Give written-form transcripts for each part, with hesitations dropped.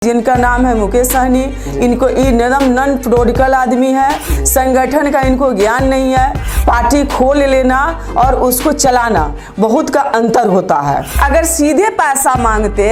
जिनका नाम है मुकेश सहनी। इनको एकदम नॉन पॉलिटिकल आदमी है, संगठन का इनको ज्ञान नहीं है। पार्टी खोल लेना और उसको चलाना बहुत का अंतर होता है। अगर सीधे पैसा मांगते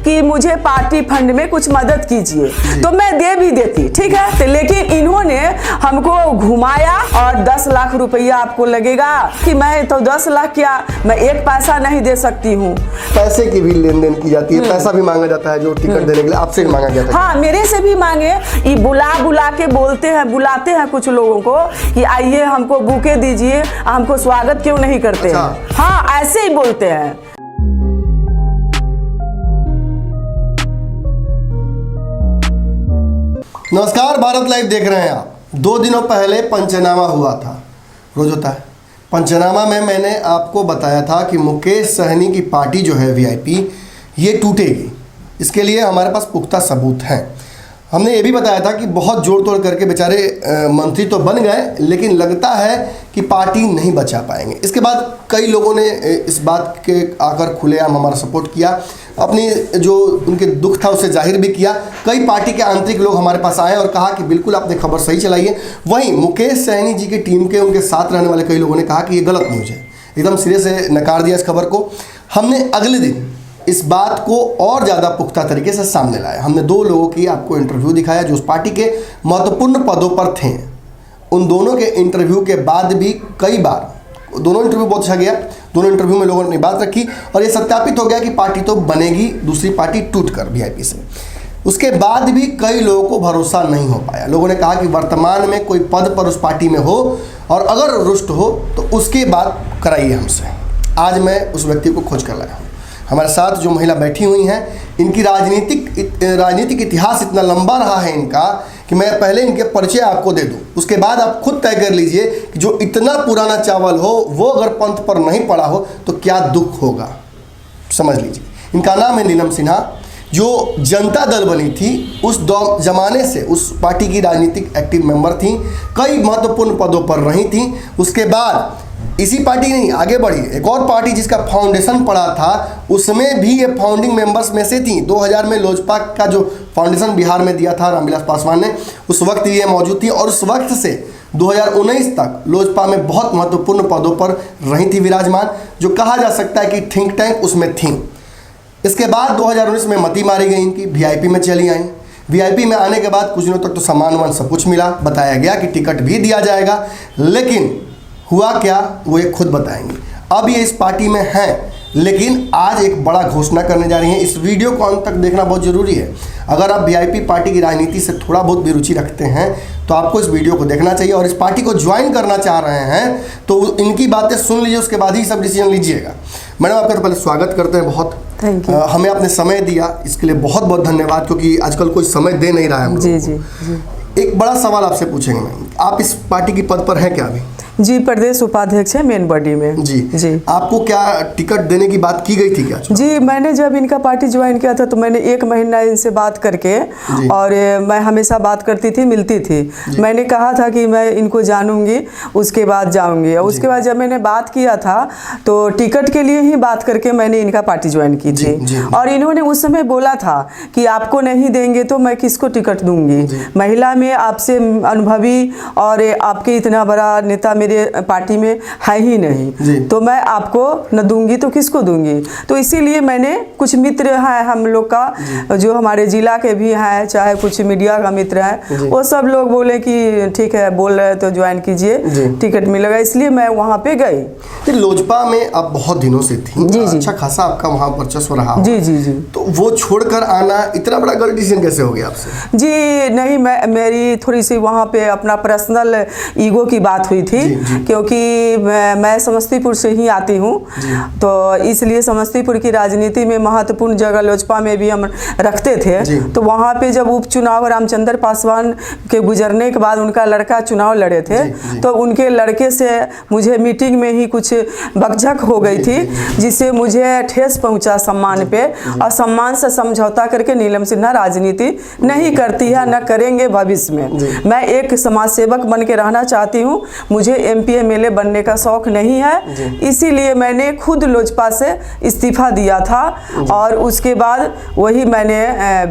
कि मुझे पार्टी फंड में कुछ मदद कीजिए तो मैं दे भी देती, ठीक है, तो लेकिन इन्होंने हमको घुमाया और 10 लाख रुपया आपको लगेगा कि मैं तो 10 लाख क्या, मैं एक पैसा नहीं दे सकती हूँ। पैसे की भी लेन देन की जाती है, पैसा भी मांगा जाता है। जो टिकट देने के लिए आपसे भी मांगा गया था? हाँ, मेरे से भी मांगे। ये बुला के बुलाते हैं कुछ लोगों को कि आइए हमको बुके दीजिए, हमको स्वागत क्यों नहीं करते हैं। हाँ, ऐसे ही बोलते हैं। नमस्कार, भारत लाइव देख रहे हैं आप। 2 दिनों पहले पंचनामा हुआ था, रोज होता है। पंचनामा में मैंने आपको बताया था कि मुकेश सहनी की पार्टी जो है वीआईपी, ये टूटेगी। इसके लिए हमारे पास पुख्ता सबूत हैं। हमने ये भी बताया था कि बहुत जोड़ तोड़ करके बेचारे मंत्री तो बन गए, लेकिन लगता है कि पार्टी नहीं बचा पाएंगे। इसके बाद कई लोगों ने इस बात के आकर खुलेआम हमारा सपोर्ट किया, अपनी जो उनके दुख था उसे जाहिर भी किया। कई पार्टी के आंतरिक लोग हमारे पास आए और कहा कि बिल्कुल आपने खबर सही चलाई है। वहीं मुकेश सहनी जी की टीम के उनके साथ रहने वाले कई लोगों ने कहा कि ये गलत न्यूज़ है, एकदम सिरे से नकार दिया इस खबर को। हमने अगले दिन इस बात को और ज़्यादा पुख्ता तरीके से सामने लाया। हमने 2 लोगों की आपको इंटरव्यू दिखाया जो उस पार्टी के महत्वपूर्ण पदों पर थे। उन दोनों के इंटरव्यू के बाद भी कई बार दोनों इंटरव्यू बहुत अच्छा गया। दोनों इंटरव्यू में लोगों ने बात रखी और ये सत्यापित हो गया कि पार्टी तो बनेगी, दूसरी पार्टी टूटकर वीआईपी से। उसके बाद भी कई लोगों को भरोसा नहीं हो पाया। लोगों ने कहा कि वर्तमान में कोई पद पर उस पार्टी में हो और अगर रुष्ट हो तो उसके बाद कराइए हमसे। आज मैं उस व्यक्ति को खोज कर लाया हूँ। हमारे साथ जो महिला बैठी हुई हैं, इनकी राजनीतिक इतिहास इतना लंबा रहा है इनका कि मैं पहले इनके परिचय आपको दे दूं, उसके बाद आप खुद तय कर लीजिए कि जो इतना पुराना चावल हो वो अगर पंथ पर नहीं पड़ा हो तो क्या दुख होगा, समझ लीजिए। इनका नाम है नीलम सिन्हा, जो जनता दल बनी थी उस जमाने से उस पार्टी की राजनीतिक एक्टिव मेंबर थी, कई महत्वपूर्ण पदों पर रही थी। उसके बाद इसी पार्टी नहीं आगे बढ़ी, एक और पार्टी जिसका फाउंडेशन पड़ा था उसमें भी ये फाउंडिंग मेंबर्स में से थी। 2000 में लोजपा का जो फाउंडेशन बिहार में दिया था रामविलास पासवान ने, उस वक्त ये मौजूद थी और उस वक्त से 2019 तक लोजपा में बहुत महत्वपूर्ण पदों पर रही थी विराजमान, जो कहा जा सकता है कि थिंक टैंक उसमें थी। इसके बाद 2019 में मती मारी गई इनकी, वीआईपी में चली आई। वीआईपी में आने के बाद कुछ दिनों तक तो सम्मान वान सब कुछ मिला, बताया गया कि टिकट भी दिया जाएगा, लेकिन हुआ क्या वो ये खुद बताएंगे। अब ये इस पार्टी में हैं, लेकिन आज एक बड़ा घोषणा करने जा रही हैं। इस वीडियो को अंत तक देखना बहुत ज़रूरी है। अगर आप वीआईपी पार्टी की राजनीति से थोड़ा बहुत भी रुचि रखते हैं तो आपको इस वीडियो को देखना चाहिए, और इस पार्टी को ज्वाइन करना चाह रहे हैं तो इनकी बातें सुन लीजिए, उसके बाद ही सब डिसीजन लीजिएगा। मैडम, आपका तो पहले स्वागत करते हैं बहुत। Thank you. हमें आपने समय दिया, इसके लिए बहुत बहुत धन्यवाद, क्योंकि आजकल कोई समय दे नहीं रहा है हम लोगों को। एक बड़ा सवाल आपसे पूछेंगे मैम, आप इस पार्टी की पद पर हैं क्या अभी? जी, प्रदेश उपाध्यक्ष है मेन बॉडी में। जी। आपको क्या टिकट देने की बात की गई थी क्या? जी, मैंने जब इनका पार्टी ज्वाइन किया था तो मैंने 1 महीना इनसे बात करके, और मैं हमेशा बात करती थी, मिलती थी। मैंने कहा था कि मैं इनको जानूंगी, उसके बाद जाऊंगी। और उसके बाद जब मैंने बात किया था तो टिकट के लिए ही बात करके मैंने इनका पार्टी ज्वाइन की थी। और इन्होंने उस समय बोला था कि आपको नहीं देंगे तो मैं किसको टिकट दूंगी। महिला में आपसे अनुभवी और आपके इतना बड़ा नेता मेरे पार्टी में है ही नहीं, तो मैं आपको न दूंगी तो किसको दूंगी। तो इसीलिए मैंने कुछ मित्र है हम लोग का, जो हमारे जिला के भी हैं, चाहे कुछ मीडिया का मित्र है, वो सब लोग बोले कि ठीक है, बोल रहे तो ज्वाइन कीजिए, टिकट मिलेगा। इसलिए मैं वहाँ पे गई। लोजपा में आप बहुत दिनों से थी, अच्छा खासा आपका वहाँ वर्चस्व रहा। जी। तो वो छोड़कर आना इतना बड़ा गलत डिसीजन कैसे हो गया आपसे? जी नहीं, मेरी थोड़ी सी वहाँ पे अपना पर्सनल ईगो की बात हुई थी। क्योंकि मैं समस्तीपुर से ही आती हूँ, तो इसलिए समस्तीपुर की राजनीति में महत्वपूर्ण जगह लोजपा में भी हम रखते थे। तो वहाँ पे जब उपचुनाव रामचंद्र पासवान के गुजरने के बाद उनका लड़का चुनाव लड़े थे, तो उनके लड़के से मुझे मीटिंग में ही कुछ बकझक हो गई थी, जिससे मुझे ठेस पहुँचा सम्मान पे। और सम्मान से समझौता करके नीलम सिन्हा राजनीति नहीं करती है, न करेंगे भविष्य में। मैं एक समाज सेवक बन के रहना चाहती हूँ। मुझे MP MLA बनने का शौक नहीं है, इसीलिए मैंने खुद लोजपा से इस्तीफा दिया था और उसके बाद वही मैंने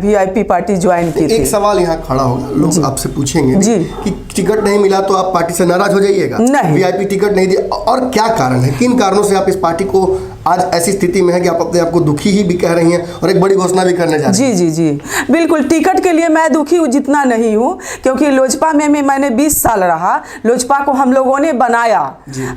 VIP पार्टी ज्वाइन की थी। एक सवाल यहाँ खड़ा होगा, लोग आपसे पूछेंगे जी कि टिकट नहीं मिला तो आप पार्टी से नाराज हो जाइएगा? नहीं। VIP टिकट नहीं दिया, और क्या कारण है, किन कारणों से आप इस पार्टी को आज ऐसी स्थिति में है कि आप अपने आप को दुखी ही भी कह रही हैं और एक बड़ी घोषणा भी करने जा रही हैं? जी बिल्कुल, टिकट के लिए मैं दुखी हूँ जितना नहीं हूँ, क्योंकि लोजपा में मैंने 20 साल रहा, लोजपा को हम लोगों ने बनाया।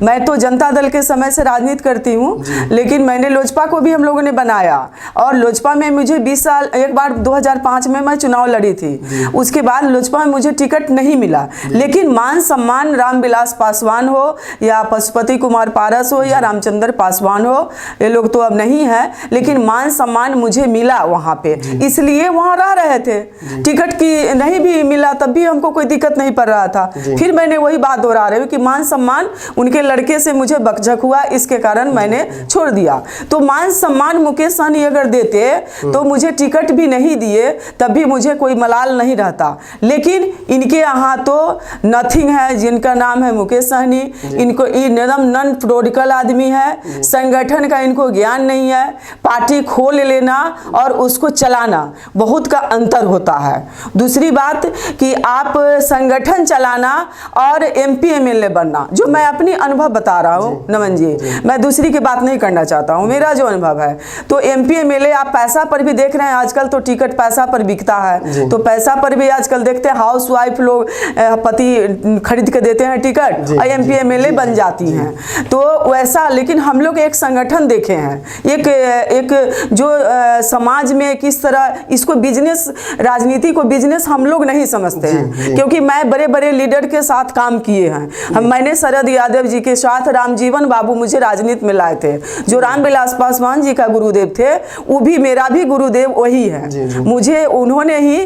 मैं तो जनता दल के समय से राजनीति करती हूँ, लेकिन मैंने लोजपा को भी हम लोगों ने बनाया और लोजपा में मुझे 20 साल, एक बार 2005 में मैं चुनाव लड़ी थी, उसके बाद लोजपा में मुझे टिकट नहीं मिला, लेकिन मान सम्मान रामविलास पासवान हो या पशुपति कुमार पारस हो या रामचंद्र पासवान हो, ये लोग तो अब नहीं है, लेकिन मान सम्मान मुझे मिला वहाँ पे, इसलिए वहाँ रह रहे थे। टिकट की नहीं भी मिला तब भी हमको कोई दिक्कत नहीं पड़ रहा था। फिर मैंने वही बात दोहरा रही हूँ कि मान सम्मान उनके लड़के से मुझे बकझक हुआ, इसके कारण मैंने छोड़ दिया। तो मान सम्मान मुकेश सहनी अगर देते तो मुझे टिकट भी नहीं दिए तब भी मुझे कोई मलाल नहीं रहता, लेकिन इनके यहाँ तो नथिंग है, जिनका नाम है मुकेश सहनी, इनको एकदम नॉन प्रोडिकल आदमी है, संगठन का इनको ज्ञान नहीं है। पार्टी खोल लेना और उसको चलाना बहुत का अंतर होता है। दूसरी बात कि आप संगठन चलाना और MP MLA बनना, जो मैं अपनी अनुभव बता रहा हूँ नमन जी, मैं दूसरी की बात नहीं करना चाहता हूँ, मेरा जो अनुभव है, तो MP MLA आप पैसा पर भी देख रहे हैं, आजकल तो टिकट पैसा पर बिकता है, तो पैसा पर भी आजकल देखते हैं हाउस वाइफ लोग पति खरीद के देते हैं टिकट और MP MLA बन जाती हैं। तो वैसा, लेकिन हम लोग एक संगठन देखे हैं, एक जो समाज में किस तरह इसको बिजनेस, राजनीति को बिजनेस हम लोग नहीं समझते हैं, क्योंकि मैं बड़े बड़े लीडर के साथ काम किए हैं। मैंने शरद यादव जी के साथ रामजीवन बाबू मुझे राजनीति में लाए थे, जो रामविलास पासवान जी का गुरुदेव थे, वो भी मेरा भी गुरुदेव वही है। मुझे उन्होंने ही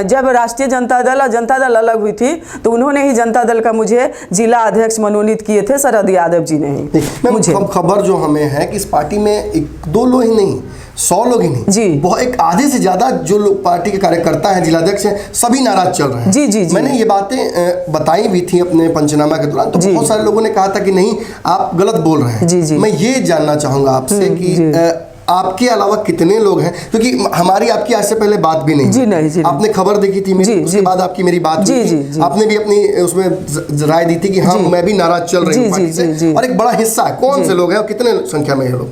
जब राष्ट्रीय जनता दल और जनता दल अलग हुई थी तो उन्होंने ही जनता दल का मुझे जिला अध्यक्ष मनोनीत किए थे, शरद यादव जी ने ही मुझे। खबर जो हमें है कि इस पार्टी में 1-2 लोग ही नहीं, 100 लोग ही नहीं जी, बहुत एक आधे से ज्यादा जो लोग पार्टी के कार्यकर्ता हैं, जिलाध्यक्ष हैं, सभी नाराज चल रहे हैं। जी मैंने ये बातें बताई भी थी अपने पंचनामा के दौरान, तो बहुत सारे लोगों ने कहा था कि नहीं आप गलत बोल रहे हैं। मैं ये जानना चाहूंगा आपसे कि आपके अलावा कितने लोग हैं, क्योंकि हमारी आपकी आज से पहले बात भी नहीं, जी आपने खबर देखी थी मेरी, उसके बाद आपकी मेरी बात हुई थी, आपने भी अपनी उसमें राय दी थी कि हाँ मैं भी नाराज चल रही हूँ पार्टी से, और एक बड़ा हिस्सा है, कौन से लोग हैं और कितने संख्या में ये लोग?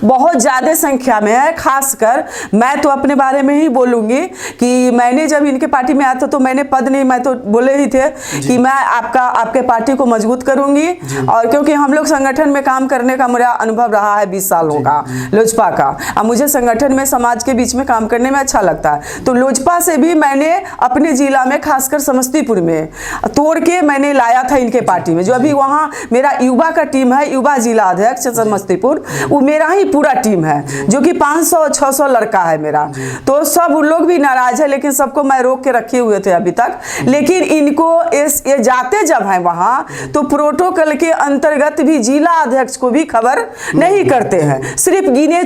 बहुत ज़्यादा संख्या में है। खासकर मैं तो अपने बारे में ही बोलूँगी कि मैंने जब इनके पार्टी में आया था तो मैंने पद नहीं, मैं तो बोले ही थे कि मैं आपके पार्टी को मजबूत करूँगी, और क्योंकि हम लोग संगठन में काम करने का मेरा अनुभव रहा है 20 सालों का लोजपा का, अब मुझे संगठन में समाज के बीच में काम करने में अच्छा लगता है। तो लोजपा से भी मैंने अपने जिला में खासकर समस्तीपुर में तोड़ के मैंने लाया था इनके पार्टी में, जो अभी वहाँ मेरा युवा का टीम है, युवा जिला अध्यक्ष समस्तीपुर, वो मेरा ही पूरा टीम है, जो कि 500-600 लड़का है मेरा। तो सब उन लोग भी नाराज है, लेकिन सबको मैं रोक के रखे हुए थे अभी तक। लेकिन इनको ये जाते जब हैं वहाँ तो प्रोटोकॉल के अंतर्गत भी जिला अध्यक्ष को भी खबर नहीं करते हैं, सिर्फ गिने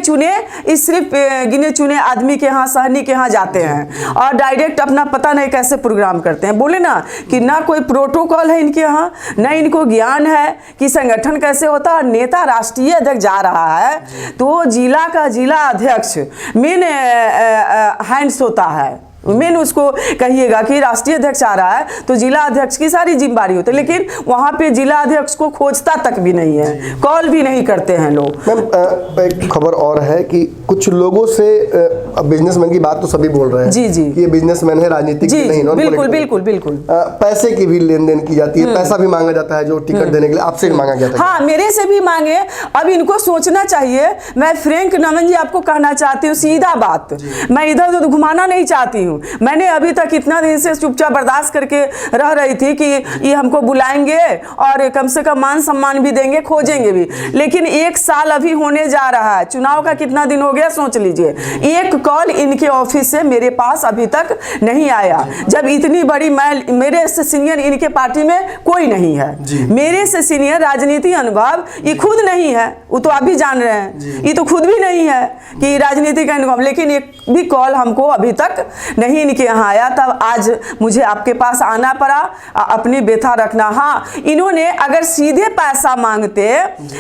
चुने आदमी के यहाँ, सहनी के यहाँ जाते हैं और डायरेक्ट अपना पता नहीं कैसे प्रोग्राम करते हैं। बोले ना कि ना कोई प्रोटोकॉल है इनके यहाँ, ना इनको ज्ञान है कि संगठन कैसे होता है। नेता राष्ट्रीय अध्यक्ष जा रहा है तो जिला का जिला अध्यक्ष मेन हैंड्स होता है, मेन उसको कहिएगा कि राष्ट्रीय अध्यक्ष आ रहा है तो जिला अध्यक्ष की सारी जिम्मेदारी होती है, लेकिन वहाँ पे जिला अध्यक्ष को खोजता तक भी नहीं है, कॉल भी नहीं करते हैं लोग। मैम एक खबर और है कि कुछ लोगों से बिजनेसमैन की बात तो सभी बोल रहे हैं जी कि ये बिजनेसमैन है, राजनीतिक नहीं, बिल्कुल पैसे की भी लेन देन की जाती है, पैसा भी मांगा जाता है जो टिकट देने के लिए, आपसे भी मांगा गया था? हाँ, मेरे से भी मांगे। अब इनको सोचना चाहिए। मैं फ्रैंक नमन जी आपको कहना चाहती हूँ सीधा बात, मैं इधर उधर घुमाना नहीं चाहती हूँ। मैंने अभी तक इतना दिन से चुपचाप बर्दाश्त करके रह रही थी कि ये हमको बुलाएंगे और कम से कम मान सम्मान भी देंगे, खोजेंगे भी, लेकिन 1 साल अभी होने जा रहा है, चुनाव का कितना दिन हो गया सोच लीजिए, एक कॉल इनके ऑफिस से मेरे पास अभी तक नहीं आया। जब इतनी बड़ी मेरे से सीनियर इनके पार्टी में कोई नहीं है, मेरे से सीनियर राजनीति अनुभव ये खुद नहीं है, वो तो आप भी जान रहे हैं, ये तो खुद भी नहीं है कि राजनीति का अनुभव, लेकिन एक भी कॉल हमको अभी तक नहीं इनके यहाँ आया, तब आज मुझे आपके पास आना पड़ा, अपनी व्यथा रखना। हाँ, इन्होंने अगर सीधे पैसा मांगते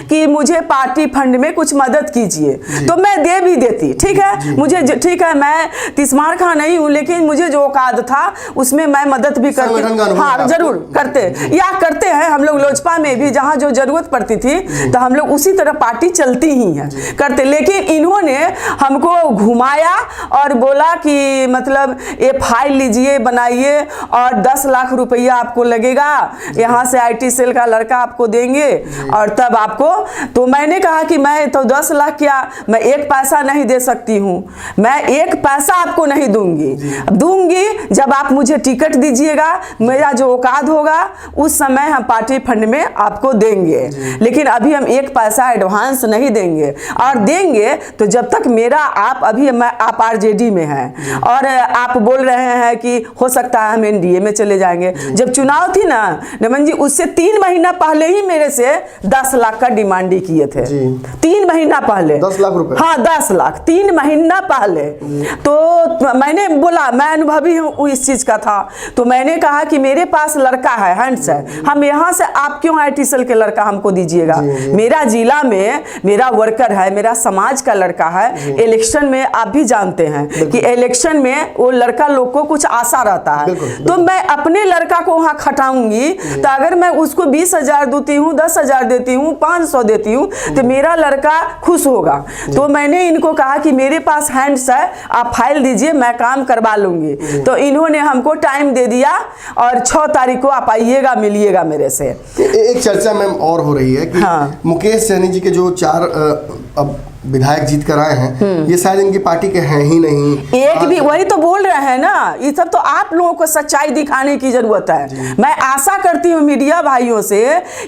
कि मुझे पार्टी फंड में कुछ मदद कीजिए तो मैं दे भी देती, ठीक है, मुझे ठीक है, मैं तिस्मार खां नहीं हूँ, लेकिन मुझे जो औकात था उसमें मैं मदद भी करती। हाँ, जरूर करते या करते हैं हम लोग लोजपा में भी, जहाँ जो जरूरत पड़ती थी तो हम लोग उसी तरह पार्टी चलती ही है करते। लेकिन इन्होंने हमको घुमाया और बोला कि मतलब ये फाइल लीजिए, बनाइए और 10 लाख रुपया आपको लगेगा, यहाँ से IT सेल का लड़का आपको देंगे और तब आपको। तो मैंने कहा कि मैं तो 10 लाख क्या, मैं 1 पैसा नहीं दे सकती हूँ, मैं 1 पैसा आपको नहीं दूंगी जब आप मुझे टिकट दीजिएगा, मेरा जो औकात होगा उस समय हम पार्टी फंड में आपको देंगे, लेकिन अभी हम 1 पैसा एडवांस नहीं देंगे। और देंगे तो जब तक मेरा आप आप RJD में हैं और आप बोल रहे हैं कि हो सकता है हम NDA में चले जाएंगे। जब चुनाव थी ना नमन जी, उससे 3 महीना पहले ही मेरे से 10 लाख का डिमांड किए थे। 3 महीना पहले 10 लाख रुपए। हाँ, 10 लाख 3 महीना पहले। तो मैंने बोला, मैं अनुभवी हूँ इस चीज का था, तो मैंने कहा कि मेरे पास लड़का है, हैंड्स है, हम यहाँ से आप क्यों IT सेल के लड़का हमको दीजिएगा, मेरा जिला में मेरा वर्कर है, मेरा समाज का लड़का है। इलेक्शन में आप भी जानते हैं कि इलेक्शन में वो लड़का लोग को कुछ आशा रहता है, तो मैं अपने लड़का को वहाँ खटाऊंगी, तो अगर मैं उसको 20,000 देती हूँ, 10,000 देती हूँ, 500 देती हूँ, तो मेरा लड़का खुश होगा। तो मैंने इनको कहा कि मेरे पास हैंड्स है, आप फाइल दीजिए, मैं काम करवा लूंगी। तो इन्होंने हमको टाइम दे दिया और 6 तारीख को आप आइएगा, मिलिएगा मेरे से। एक चर्चा मैम और हो रही है कि हाँ। मुकेश सहनी जी के जो 4 अब विधायक जीत कर आए हैं, ये शायद इनकी पार्टी के हैं ही नहीं। एक भी, वही तो बोल रहे हैं ना, ये सब तो आप लोगों को सच्चाई दिखाने की जरूरत है। मैं आशा करती हूँ मीडिया भाइयों से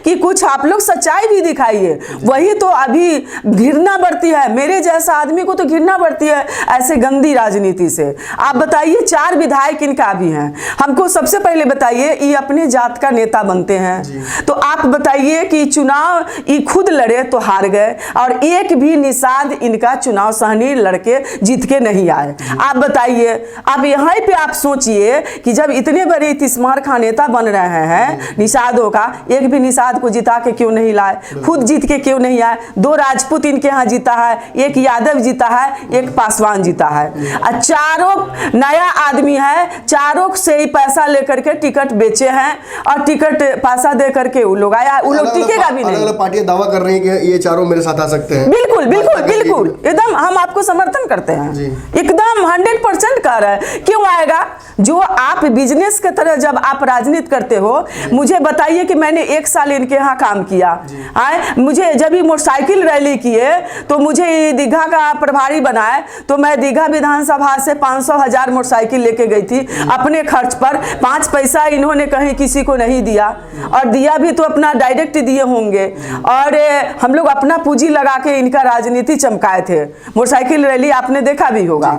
कि कुछ आप लोग सच्चाई भी दिखाइए। वही तो अभी घृणा बढ़ती है, मेरे जैसा आदमी को तो घृणा बढ़ती है ऐसे गंदी राजनीति से। आप बताइए, 4 विधायक इनका भी हैं, हमको सबसे पहले बताइए ये अपने जात का नेता बनते हैं, तो आप बताइए कि चुनाव ये खुद लड़े तो हार गए और एक भी इनका चुनाव सहनी लड़के जीत के नहीं आए। आप बताइए, अब यहाँ पे आप सोचिए कि जब इतने बड़े तिस्मार खां नेता बन रहे हैं निषादों का, एक भी निषाद को जिता के क्यों नहीं लाए, खुद जीत के क्यों नहीं आए। 2 राजपूत इनके यहाँ जीता है, 1 यादव जीता है, 1 पासवान जीता है, और 4 नया आदमी है, 4 से ही पैसा लेकर के टिकट बेचे हैं और टिकट पैसा दे करके वो लोग आया, वो लोग टिकेगा भी नहीं। अलग-अलग पार्टियां दावा कर रही हैं कि ये 4 मेरे साथ आ सकते हैं। बिल्कुल बिल्कुल बिल्कुल, एकदम हम आपको समर्थन करते हैं, एकदम 100% कह रहे हैं। क्यों आएगा? जो आप बिजनेस के तरह जब आप राजनीति करते हो, मुझे बताइए कि मैंने 1 साल इनके यहाँ काम किया, मुझे जब ये मोटरसाइकिल रैली किए तो मुझे दीघा का प्रभारी बनाए, तो मैं दीघा विधानसभा से 500,000 मोटरसाइकिल लेके गई थी अपने खर्च पर। 5 पैसा इन्होंने कहीं किसी को नहीं दिया, और दिया भी तो अपना डायरेक्ट दिए होंगे, और हम लोग अपना पूंजी लगा के इनका राजनीति चमकाए थे। मोटरसाइकिल रैली आपने देखा भी होगा।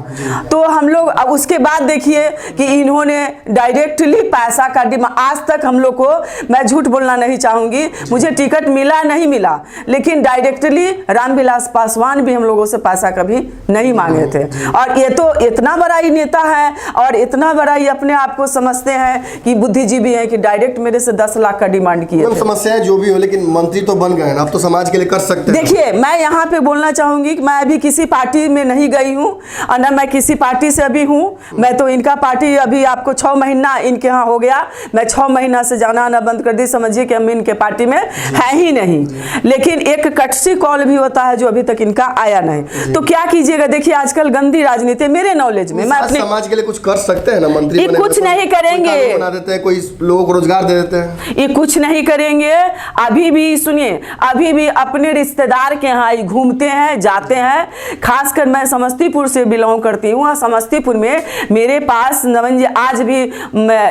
तो हम लोग उसके बाद देखिए कि इन्होंने डायरेक्टली पैसा का डिमांड, आज तक हम लोग को, मैं झूठ बोलना नहीं चाहूंगी, मुझे टिकट मिला नहीं मिला, लेकिन डायरेक्टली रामविलास पासवान भी हम लोगों से पैसा कभी नहीं मांगे थे। और ये तो इतना बड़ा ही नेता है और इतना बड़ा ही अपने आप को समझते हैं कि बुद्धिजीवी है कि डायरेक्ट मेरे से 10 लाख का डिमांड किए थे। समस्याएं जो भी हो, लेकिन मंत्री तो बन गए, आप तो समाज के लिए कर सकते हैं। देखिए, मैं यहाँ पे बोलना चाहूंगी कि मैं अभी किसी पार्टी में नहीं गई हूँ और न मैं किसी पार्टी से अभी हूँ। मैं तो इनका पार्टी अभी आपको 6 महीना इनके यहाँ हो गया, मैं 6 महीना से जाना आना बंद कर दी, समझिए कि हम इनके पार्टी में है ही नहीं। लेकिन एक कटसी कॉल भी होता है जो अभी तक इनका आया नहीं, तो क्या कीजिएगा। देखिए, आजकल गंदी राजनीति मेरे नॉलेज में, मैं अपने समाज के लिए कुछ कर सकते हैं ना मंत्री, कुछ नहीं करेंगे, बना देते हैं, कोई लोगों को रोजगार दे देते हैं, ये कुछ नहीं करेंगे। अभी भी सुनिए, अभी भी अपने रिश्तेदार के यहाँ घूमते हैं, जाते हैं। खासकर मैं समस्तीपुर से बिलोंग करती हूँ, समस्तीपुर में मेरे पास समझिए आज भी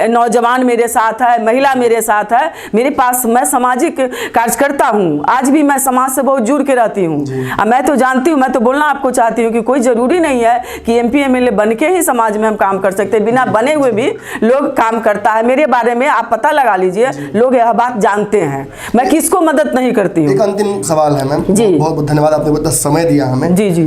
नौजवान मेरे साथ है, महिला मेरे साथ है, मेरे पास, मैं सामाजिक कार्यकर्ता हूँ, आज भी मैं समाज से बहुत जुड़ के रहती हूँ। मैं तो जानती हूँ, मैं तो बोलना आपको चाहती हूँ कि कोई ज़रूरी नहीं है कि MP MLA बन के ही समाज में हम काम कर सकते हैं, बिना बने हुए भी लोग काम करता है। मेरे बारे में आप पता लगा लीजिए, लोग यह बात जानते हैं, मैं किसको मदद नहीं करती हूँ। एक अंतिम सवाल है मैम, जी बहुत बहुत धन्यवाद, आपने बहुत समय दिया हमें। जी जी।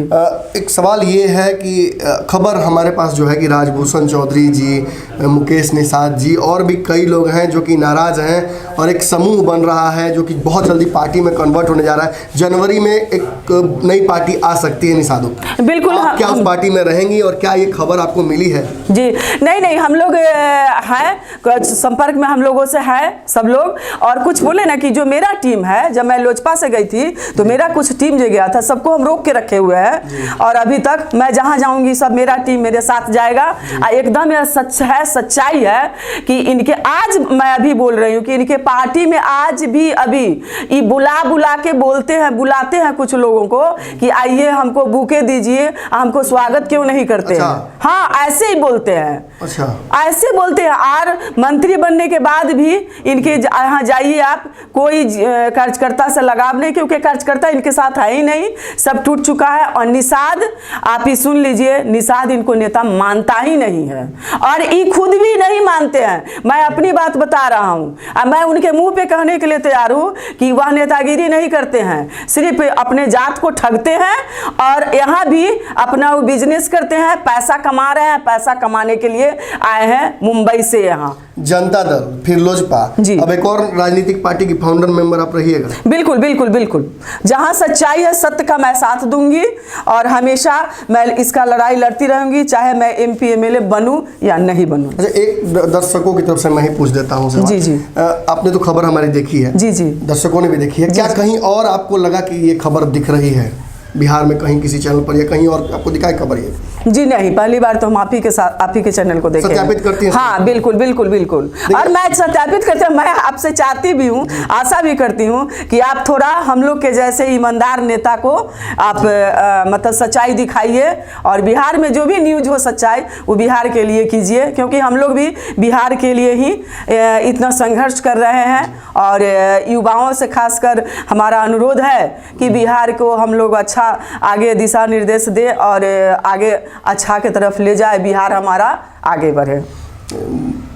एक सवाल ये है कि खबर हमारे पास जो है कि राजभूषण चौधरी जी, मुकेश निषाद जी और भी कई लोग हैं जो कि नाराज़ हैं और एक समूह बन रहा है जो कि बहुत जल्दी पार्टी में कन्वर्ट होने जा रहा है। जनवरी में एक नई पार्टी आ सकती है निषादों की, बिल्कुल। आप क्या उस पार्टी में रहेंगी और क्या ये खबर आपको मिली है? जी नहीं, हम लोग हैं संपर्क में, हम लोगों से है सब लोग। और कुछ बोले ना कि जो मेरा टीम है, जब मैं लोजपा से गई थी तो मेरा कुछ टीम जो गया था, सबको हम रोक के रखे हुए हैं और अभी तक मैं जहां जाऊंगी सब मेरा टीम मेरे साथ जाएगा। एकदम यह सच है, सच्चाई है कि इनके, आज मैं अभी बोल रही हूँ कि इनके पार्टी में आज भी अभी ये बुला के बोलते हैं, बुलाते हैं कुछ लोगों को कि आइए हमको बुके दीजिए, हमको स्वागत क्यों नहीं करते हैं। हाँ, ऐसे ही बोलते हैं। अच्छा, ऐसे बोलते हैं। और मंत्री बनने के बाद भी इनके यहाँ जाइए आप, कोई कार्यकर्ता से लगाव नहीं, क्योंकि कार्यकर्ता इनके साथ है ही नहीं, सब टूट चुका है। और निषाद, आप ही सुन लीजिए, निषाद इनको नेता मानता ही नहीं है और ये खुद भी नहीं मानते हैं। मैं अपनी बात बता रहा हूँ, मैं उनके मुंह पे कहने के लिए तैयार हूँ कि वह नेतागिरी नहीं करते हैं, सिर्फ अपने जात को ठगते हैं और यहाँ भी अपना बिजनेस करते हैं, पैसा कमा रहे हैं, पैसा कमाने के लिए आए हैं मुंबई से यहाँ। जनता दल, फिर लोजपा, अब एक और राजनीतिक पार्टी की फाउंडर मेंबर आप रहिएगा? बिल्कुल बिल्कुल बिल्कुल। जहाँ सच्चाई है, सत्य का मैं साथ दूंगी और हमेशा मैं इसका लड़ाई लड़ती रहूंगी, चाहे मैं MP MLA बनूं या नहीं बनूं। अच्छा, एक दर्शकों की तरफ से मैं ही पूछ देता हूँ। जी जी। आपने तो खबर हमारी देखी है, जी जी, दर्शकों ने भी देखी है, क्या कहीं और आपको लगा कि ये खबर दिख रही है बिहार में, कहीं किसी चैनल पर या कहीं और आपको दिखाई खबर ये? जी नहीं, पहली बार तो हम आप ही के साथ, आप ही के चैनल को देखे। सत्यापित करती हैं? हाँ बिल्कुल बिल्कुल बिल्कुल। और मैं सत्यापित करती हूँ, मैं आपसे चाहती भी हूँ, आशा भी करती हूँ कि आप थोड़ा हम लोग के जैसे ईमानदार नेता को आप मतलब सच्चाई दिखाइए और बिहार में जो भी न्यूज हो सच्चाई, वो बिहार के लिए कीजिए, क्योंकि हम लोग भी बिहार के लिए ही इतना संघर्ष कर रहे हैं। और युवाओं से खासकर हमारा अनुरोध है कि बिहार को हम लोग अच्छा आगे दिशा निर्देश दे और आगे अच्छा की तरफ ले जाए, बिहार हमारा आगे बढ़े।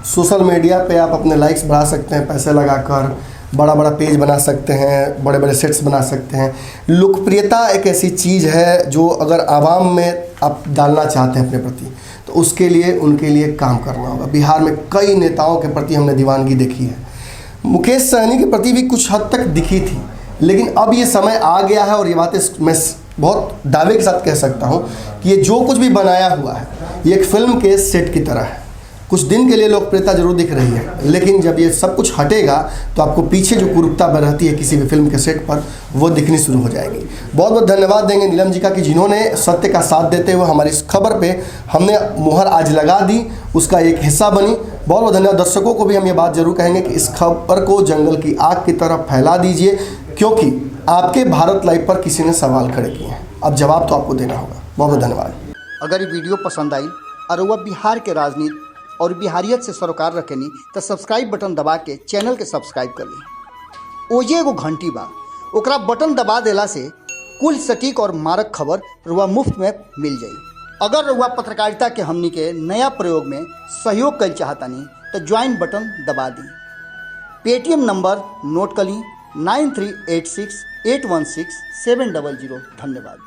सोशल मीडिया पे आप अपने लाइक्स बढ़ा सकते हैं, पैसे लगाकर बड़ा बड़ा पेज बना सकते हैं, बड़े बड़े सेट्स बना सकते हैं। लोकप्रियता एक ऐसी चीज़ है जो अगर आवाम में आप डालना चाहते हैं अपने प्रति, तो उसके लिए उनके लिए काम करना होगा। बिहार में कई नेताओं के प्रति हमने दीवानगी देखी है, मुकेश सहनी के प्रति भी कुछ हद तक दिखी थी, लेकिन अब ये समय आ गया है और ये बातें मैं बहुत दावे के साथ कह सकता हूँ कि ये जो कुछ भी बनाया हुआ है ये एक फिल्म के सेट की तरह है। कुछ दिन के लिए लोकप्रियता जरूर दिख रही है, लेकिन जब ये सब कुछ हटेगा तो आपको पीछे जो कुरूपता रहती है किसी भी फिल्म के सेट पर, वो दिखनी शुरू हो जाएगी। बहुत बहुत धन्यवाद देंगे नीलम जी का कि जिन्होंने सत्य का साथ देते हुए हमारी इस खबर पे हमने मुहर आज लगा दी, उसका एक हिस्सा बनी। बहुत बहुत धन्यवाद। दर्शकों को भी हम ये बात जरूर कहेंगे कि इस खबर को जंगल की आग की तरफ फैला दीजिए, क्योंकि आपके भारत लाइव पर किसी ने सवाल खड़े किए हैं, अब जवाब तो आपको देना होगा। बहुत बहुत धन्यवाद। अगर ये वीडियो पसंद आई और वह बिहार के राजनीति और बिहारियत से सरोकार रखेनी तो सब्सक्राइब बटन दबा के चैनल के सब्सक्राइब कर ली। ओजे एगो घंटी बा, ओकरा बटन दबा देला से कुल सटीक और मारक खबर रुआ मुफ्त में मिल जाई। अगर रुआ पत्रकारिता के हमनी के नया प्रयोग में सहयोग कर चाहतानी तो ज्वाइन बटन दबा दी। पेटीएम नंबर नोट कर ली 9386816700। धन्यवाद।